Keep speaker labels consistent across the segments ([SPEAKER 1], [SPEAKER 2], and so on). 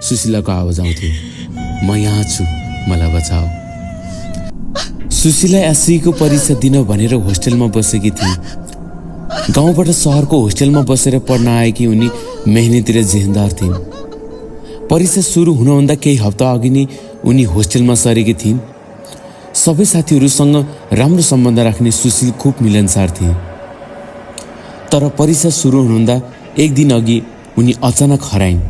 [SPEAKER 1] सुशीलाको आवाज आउँथ्यो, म यहाँ छु, मलाई बचाऊ। सुशीला एसईको परीक्षा दिन भनेर होस्टेलमा बसेकी थिइन्। गाउँबाट सहरको होस्टेलमा बसेर पढ्न आएकी उनी मेहनती र जेहेन्दार थिइन्। परीक्षा सुरु हुनुभन्दा केही हप्ता अघि नै उनी होस्टेलमा सरेकी थिइन्। सबै साथीहरूसँग राम्रो सम्बन्ध राख्ने सुशील खुब मिलनसार थिए। तर परीक्षा सुरु हुनुहुँदा एक दिन अघि उनी अचानक हराइन्।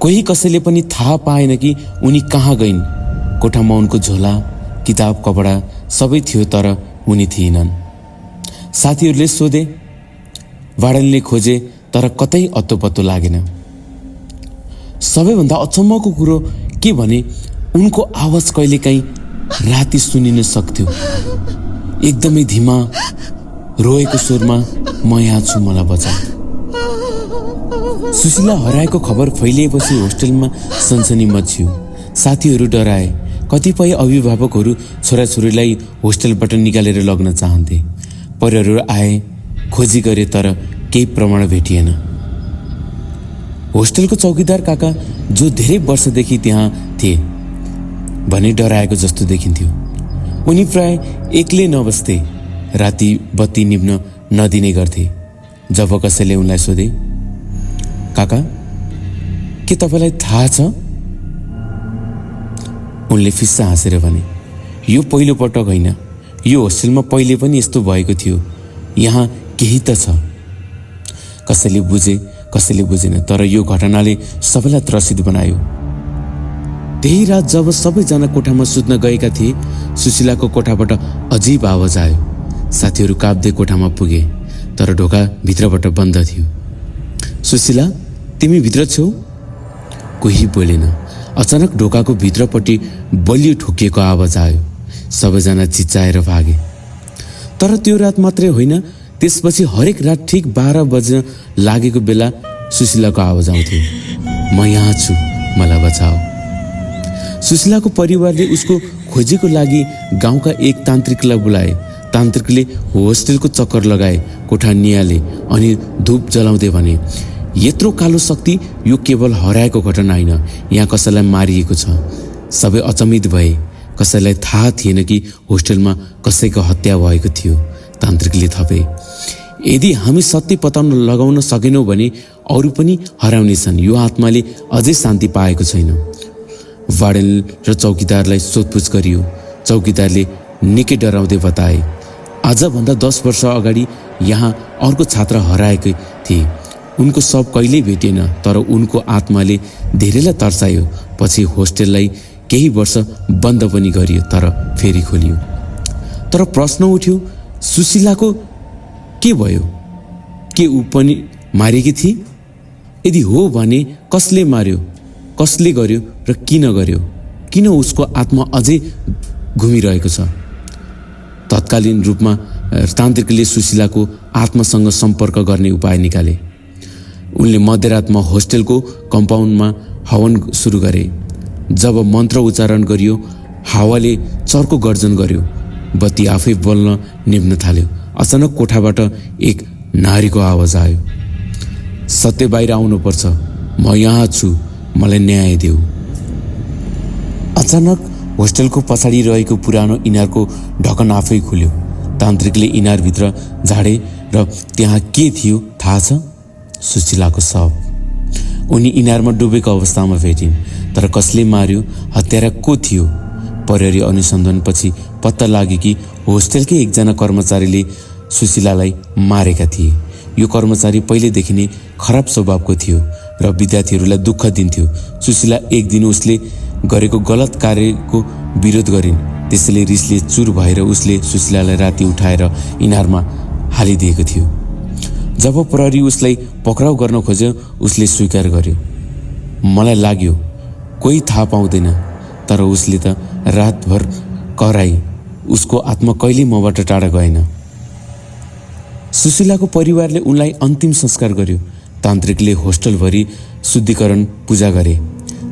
[SPEAKER 1] कोही कसैले पनि थाहा पाएन कि उनी कहाँ गइन्। कोठामा उनको झोला, किताब, कपडा सबै थियो, तर उनी थिएनन्। साथीहरूले सोधे, वार्डनले खोजे, तर कतै अत्तो लागेन। सबैभन्दा अचम्मको कुरो के भने उनको आवाज कहिलेकाहीँ राति सुनिन सक्थ्यो, एकदमै धीमा, रोएको स्वरमा, म यहाँ छु, मलाई बचाऊ। सुशीला हराएको खबर फैलिएपछि होस्टेलमा सनसनी मच्चियो। साथीहरू डराए। कतिपय अभिभावकहरू छोराछोरीलाई होस्टेलबाट निकालेर लग्न चाहन्थे। परिवारहरू आए, खोजी गरे, तर केही प्रमाण भेटिएन। होस्टेलको चौकीदार काका, जो धेरै वर्षदेखि त्यहाँ थिए, भने डराएको जस्तो देखिन्थ्यो। उनी प्राय एक्लै नबस्थे, राति बत्ती निप्न नदिने गर्थे। जब कसैले उनलाई सोधे, काका, के तपाईँलाई थाहा छ? उनले फिस्सा हाँसेर भने, यो पहिलो पटक होइन, यो होस्टेलमा पहिले पनि यस्तो भएको थियो। यहाँ केही त छ। कसैले बुझे, कसैले बुझेन, तर यो घटनाले सबैलाई त्रसित बनायो। त्यही रात जब सबैजना कोठामा सुत्न गएका थिए, सुशीलाको कोठाबाट अजीब आवाज आयो। साथीहरू काप्दै कोठामा पुगे, तर ढोका भित्रबाट बन्द थियो। सुशीला, तिमी भित्र छौ? कोही बोलेन। अचानक ढोकाको भित्रपट्टि बलियो ठोकिएको आवाज आयो। सबैजना चिच्चाएर भागे। तर त्यो रात मात्रै होइन, त्यसपछि हरेक रात ठिक 12 बज्न लागेको बेला सुशीलाको आवाज आउँथ्यो, म यहाँ छु, मलाई बचाऊ। सुशीलाको परिवारले उसको खोजीको लागि गाउँका एक तान्त्रिकलाई बोलाए। तान्त्रिकले होस्टेलको चक्कर लगाए, कोठा नियाले अनि धूप जलाउँदै भने, यत्रो कालो शक्ति, यो केवल हराएको घटना होइन, यहाँ कसैलाई मारिएको छ। सबै अचम्मित भए। कसैलाई थाहा थिएन कि होस्टेलमा कसैको हत्या भएको थियो। तान्त्रिकले थपे, यदि हामी सत्य पत्ता लगाउन सकेनौँ भने अरू पनि हराउनेछन्। यो आत्माले अझै शान्ति पाएको छैन। वार्डन र चौकीदारलाई सोधपुछ गरियो। चौकीदारले निकै डराउँदै बताए, आजभन्दा 10 वर्ष अगाडि यहाँ अर्को छात्र हराएकै थिए। उनको शव कहिल्यै भेटिएन, तर उनको आत्माले धेरैलाई तर्सायो। पछि होस्टेललाई केही वर्ष बन्द पनि गरियो, तर फेरि खोलियो। तर प्रश्न उठ्यो, सुशीलाको के भयो? के ऊ पनि मारेकी थिए? यदि हो भने कसले मार्यो, कसले गर्यो र किन गर्यो? किन उसको आत्मा अझै घुमिरहेको छ? तत्कालीन रूपमा तान्त्रिकले सुशीलाको आत्मासँग सम्पर्क गर्ने उपाय निकाले। उनले मध्यरातमा होस्टेलको कम्पाउन्डमा हवन सुरु गरे। जब मन्त्र उच्चारण गरियो, हावाले चर्को गर्जन गर्यो। बत्ती आफै बल्न निभ्न थाल्यो। अचानक कोठाबाट एक नारीको आवाज आयो, सत्य बाहिर आउनुपर्छ, म यहाँ छु, मलाई न्याय देऊ। अचानक होस्टेलको पछाडि रहेको पुरानो इनारको ढकन आफै खुल्यो। तान्त्रिकले इनारभित्र झाडे र त्यहाँ के थियो थाहा छ? सुशीलाको शव। उनी इनारमा डुबेको अवस्थामा भेटिन्। तर कसले मार्यो, हत्यारा को थियो? प्रहरी अनुसन्धानपछि पत्ता लाग्यो कि होस्टेलकै एकजना कर्मचारीले सुशीलालाई मारेका थिए। यो कर्मचारी पहिलेदेखि नै खराब स्वभावको थियो र विद्यार्थीहरूलाई दुःख दिन्थ्यो। सुशीला एक दिन उसले गरेको गलत कार्यको विरोध गरिन्। त्यसैले रिसले चुर भएर उसले सुशीलालाई राति उठाएर इनारमा हालिदिएको थियो। जब प्रहरी उसलाई पक्राउ गर्न खोज्यो, उसले स्वीकार गर्यो, मलाई लाग्यो कोही थाहा पाउँदैन, तर उसले त रातभर कराई। उसको आत्मा कहिल्यै मबाट टाढा गएन। सुशीलाको परिवारले उनलाई अन्तिम संस्कार गर्यो। तान्त्रिकले होस्टेलभरि शुद्धिकरण पूजा गरे।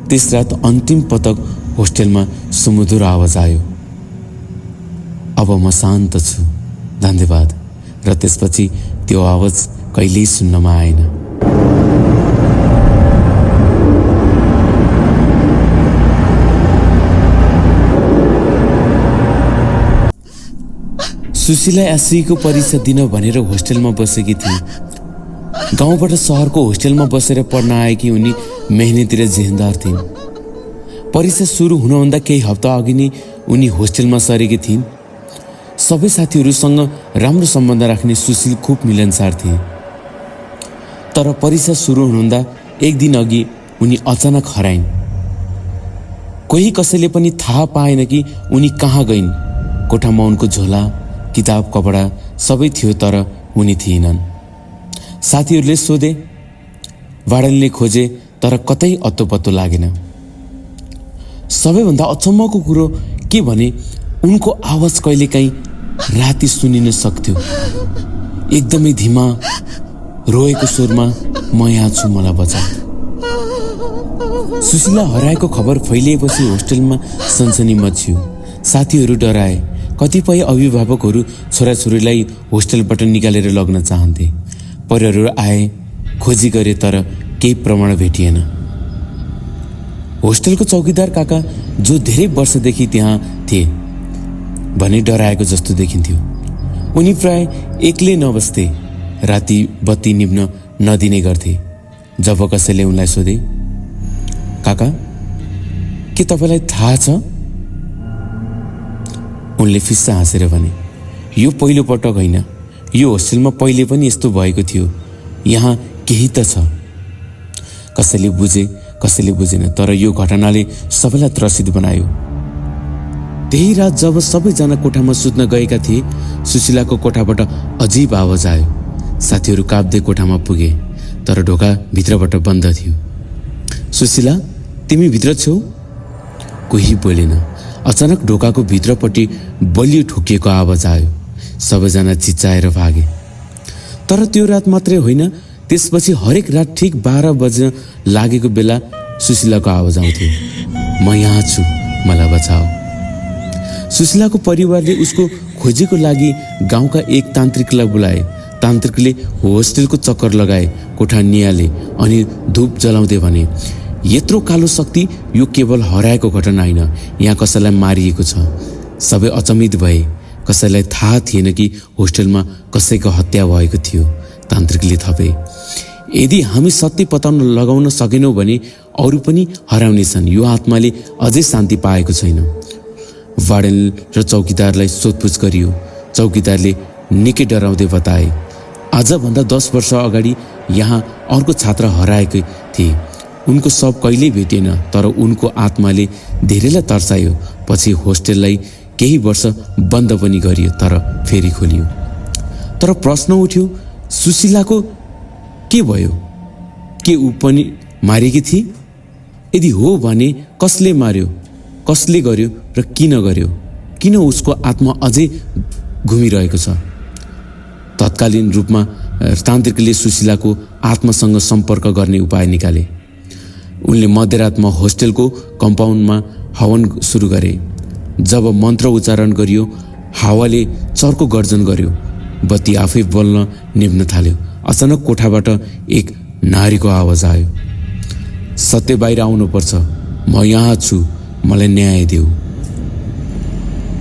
[SPEAKER 1] त्यस रात अन्तिम पटक होस्टेलमा सुमधुर आवाज आयो, अब म शान्त छु, धन्यवाद। र त्यसपछि त्यो आवाज कहिल्यै सुन्नमा आएन। सुशीला एसईको परीक्षा दिन भनेर होस्टेलमा बसेकी थिइन्। गाउँबाट सहरको होस्टेलमा बसेर पढ्न आएकी उनी मेहनती र जेहेन्दार थिइन्। परीक्षा सुरु हुनुभन्दा केही हप्ता अघि नै उनी होस्टेलमा सरेकी थिइन्। सबै साथीहरूसँग राम्रो सम्बन्ध राख्ने सुशील खुब मिलनसार थिए। तर परीक्षा सुरु हुनुभन्दा एक दिन अघि उनी अचानक हराइन्। कोही कसैले पनि थाहा पाएन कि उनी कहाँ गइन्। कोठामा उनको झोला, किताब, कपडा सबै थियो, तर उनी थिएनन्। साथीहरूले सोधे, वार्डनले खोजे, तर कतै अत्तो लागेन। सबैभन्दा अचम्मको कुरो के भने उनको आवाज कहिलेकाहीँ राति सुनिन सक्थ्यो, एकदमै धीमा रोएको स्वरमा, म यहाँ छु, मलाई बचा। सुशीला हराएको खबर फैलिएपछि होस्टेलमा सनसनी मच्यो। साथीहरू डराए। कतिपय अभिभावकहरू छोराछोरीलाई होस्टेलबाट निकालेर लग्न चाहन्थे। परिवारहरू आए, खोजी गरे, तर केही प्रमाण भेटिएन। होस्टेलको चौकीदार काका, जो धेरै वर्षदेखि त्यहाँ थिए भने डराएको जस्तो देखिन्थ्यो। उनी प्राय एक्लै नबस्थे, राति बत्ती निप्न नदिने गर्थे। जब कसैले उनलाई सोधे, काका के तपाईँलाई थाहा छ? उनले फिस्सा हाँसेर भने, यो पहिलो पटक होइन, यो होस्टेलमा पहिले पनि यस्तो भएको थियो। यहाँ केही त छ। कसैले बुझे, कसैले बुझेन, तर यो घटनाले सबैलाई त्रसित बनायो। त्यही रात जब सबैजना कोठामा सुत्न गएका थिए, सुशीलाको कोठाबाट अजीब आवाज आयो। साथीहरू काप्दै कोठामा पुगे, तर ढोका भित्रबाट बन्द थियो। सुशीला, तिमी भित्र छौ? कोही बोलेन। अचानक ढोकाको भित्रपट्टि बलियो ठोकिएको आवाज आयो। सबैजना चिच्चाएर भागे। तर त्यो रात मात्रै होइन, त्यसपछि हरेक रात ठिक 12 बज्न लागेको बेला सुशीलाको आवाज आउँथ्यो, म यहाँ छु, मलाई बचाऊ। सुशीलाको परिवारले उसको खोजीको लागि गाउँका एक तान्त्रिकलाई बोलाए। तान्त्रिकले होस्टेलको चक्कर लगाए, कोठा नियाले अनि धूप जलाउँदै भने, यत्रो कालो शक्ति, यो केवल हराएको घटना होइन, यहाँ कसैलाई मारिएको छ। सबै अचम्मित भए। कसैलाई थाहा थिएन कि होस्टेलमा कसैको हत्या भएको थियो। तान्त्रिकले थपे, यदि हामी सत्य पत्ता लगाउन सकेनौँ भने अरू पनि हराउनेछन्। यो आत्माले अझै शान्ति पाएको छैन। वार्डन र चौकीदारलाई सोधपुछ गरियो। चौकीदारले निकै डराउँदै बताए, आजभन्दा 10 वर्ष अगाडि यहाँ अर्को छात्र हराएकै थिए। उनको शव कहिल्यै भेटिएन, तर उनको आत्माले धेरैलाई तर्सायो। पछि होस्टेललाई केही वर्ष बन्द पनि गरियो, तर फेरि खोलियो। तर प्रश्न उठ्यो, सुशीलाको के भयो? के ऊ पनि मारेकी थिए? यदि हो भने कसले मार्यो, कसले गर्यो र किन गर्यो? किन उसको आत्मा अझै घुमिरहेको छ? तत्कालीन रूपमा तान्त्रिकले सुशीलाको आत्मासँग सम्पर्क गर्ने उपाय निकाले। उनले मध्यरातमा होस्टेलको कम्पाउन्डमा हवन सुरु गरे। जब मन्त्र उच्चारण गरियो, हावाले चर्को गर्जन गर्यो। बत्ती आफै बल्न निभ्न थाल्यो। अचानक कोठाबाट एक नारीको आवाज आयो, सत्य बाहिर आउनुपर्छ, म यहाँ छु, मलाई न्याय देऊ।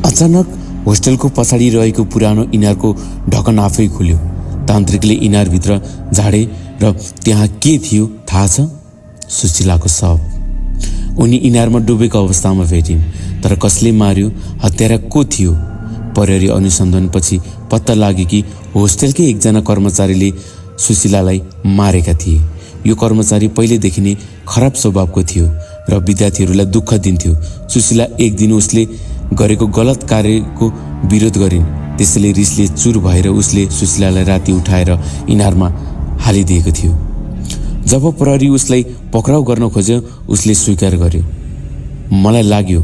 [SPEAKER 1] अचानक होस्टेलको पछाडि रहेको पुरानो इनारको ढकन आफै खुल्यो। तान्त्रिकले इनारभित्र झाडे र त्यहाँ के थियो थाहा छ? सुशीलाको शव। उनी इनारमा डुबेको अवस्थामा भेटिन्। तर कसले मार्यो, हत्यारा को थियो? प्रहरी अनुसन्धानपछि पत्ता लाग्यो कि होस्टेलकै एकजना कर्मचारीले सुशीलालाई मारेका थिए। यो कर्मचारी पहिलेदेखि नै खराब स्वभावको थियो र विद्यार्थीहरूलाई दुःख दिन्थ्यो। सुशीला एक दिन उसले गरेको गलत कार्यको विरोध गरिन्। त्यसैले रिसले चुर भएर उसले सुशीलालाई राति उठाएर इनारमा हालिदिएको थियो। जब प्रहरी उसलाई पक्राउ गर्न खोज्यो, उसले स्वीकार गर्यो, मलाई लाग्यो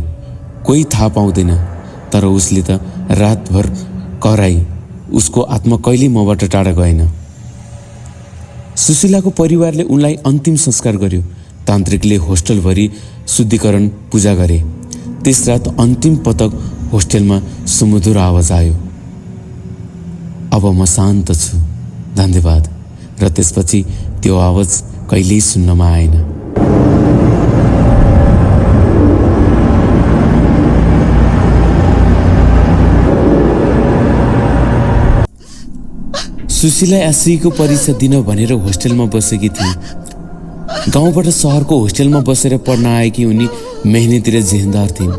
[SPEAKER 1] कोही थाहा पाउँदैन, तर उसले त रातभर कराई। उसको आत्मा कहिल्यै मबाट टाढा गएन। सुशीलाको परिवारले उनलाई अन्तिम संस्कार गर्यो। तान्त्रिकले होस्टेलभरि शुद्धिकरण पूजा गरे। त्यस रात अन्तिम पटक होस्टेलमा सुमधुर आवाज आयो, अब म शान्त छु, धन्यवाद। र त्यसपछि त्यो आवाज कहिल्यै सुन्नमा आएन। सुशीला एसईको परीक्षा दिन भनेर होस्टेलमा बसेकी थिइन्। गाउँबाट सहरको होस्टेलमा बसेर पढ्न आएकी उनी मेहनती र जेहेन्दार थिइन्।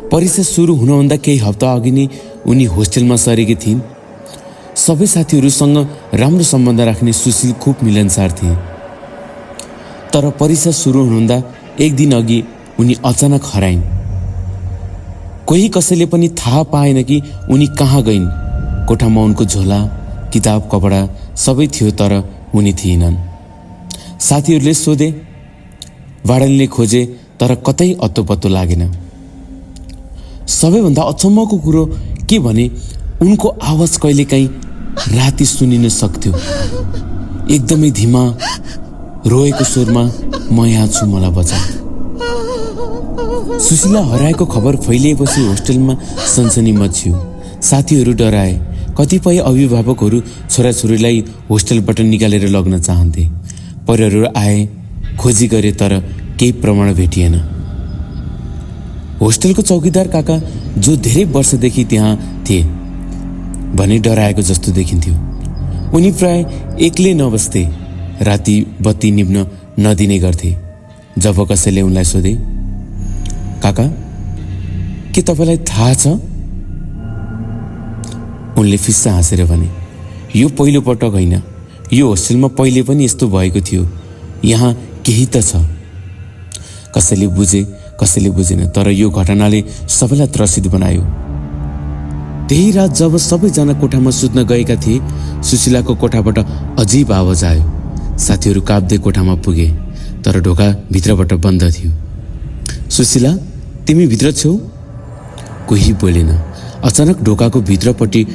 [SPEAKER 1] परीक्षा सुरु हुनुभन्दा केही हप्ता अघि नै उनी होस्टेलमा सरेकी थिइन्। सबै साथीहरूसँग राम्रो सम्बन्ध राख्ने सुशील खुब मिलनसार थिए। तर परीक्षा सुरु हुनुभन्दा एक दिन अघि उनी अचानक हराइन्। कोही कसैले पनि थाहा पाएन कि उनी कहाँ गइन्। कोठामा उनको झोला, किताब, कपडा सबै थियो, तर उनी थिएनन्। साथीहरूले सोधे, वार्डनले खोजे, तर कतै अत्तो लागेन। सबैभन्दा अचम्मको कुरो के भने उनको आवाज कहिलेकाहीँ राति सुनिन सक्थ्यो। एकदमै धीमा रोएको स्वरमा, म यहाँ छु, मलाई बचा। सुशीला हराएको खबर फैलिएपछि होस्टेलमा सनसनी मच्यो। साथीहरू डराए। कतिपय अभिभावकहरू छोराछोरीलाई होस्टेलबाट निकालेर लग्न चाहन्थे। परिवारहरू आए, खोजी गरे, तर केही प्रमाण भेटिएन। होस्टेलको चौकीदार काका, जो धेरै वर्षदेखि त्यहाँ थिए भने डराएको जस्तो देखिन्थ्यो। उनी प्राय एक्लै नबस्थे, राति बत्ती निप्न नदिने गर्थे। जब कसैले उनलाई सोधे, काका के तपाईँलाई थाहा छ? उनले फिस्सा हाँसेर भने, यो पहिलो पटक होइन, यो होस्टेलमा पहिले पनि यस्तो भएको थियो। यहाँ केही त छ। कसैले बुझे, कसैले बुझेन, तर यो घटनाले सबैलाई त्रसित बनायो। त्यही रात जब सबैजना कोठामा सुत्न गएका थिए, सुशीलाको कोठाबाट अजीब आवाज आयो। साथीहरू काप्दै कोठामा पुगे, तर ढोका भित्रबाट बन्द थियो। सुशीला, तिमी भित्र छौ? कोही बोलेन। अचानक ढोकाको भित्रपट्टि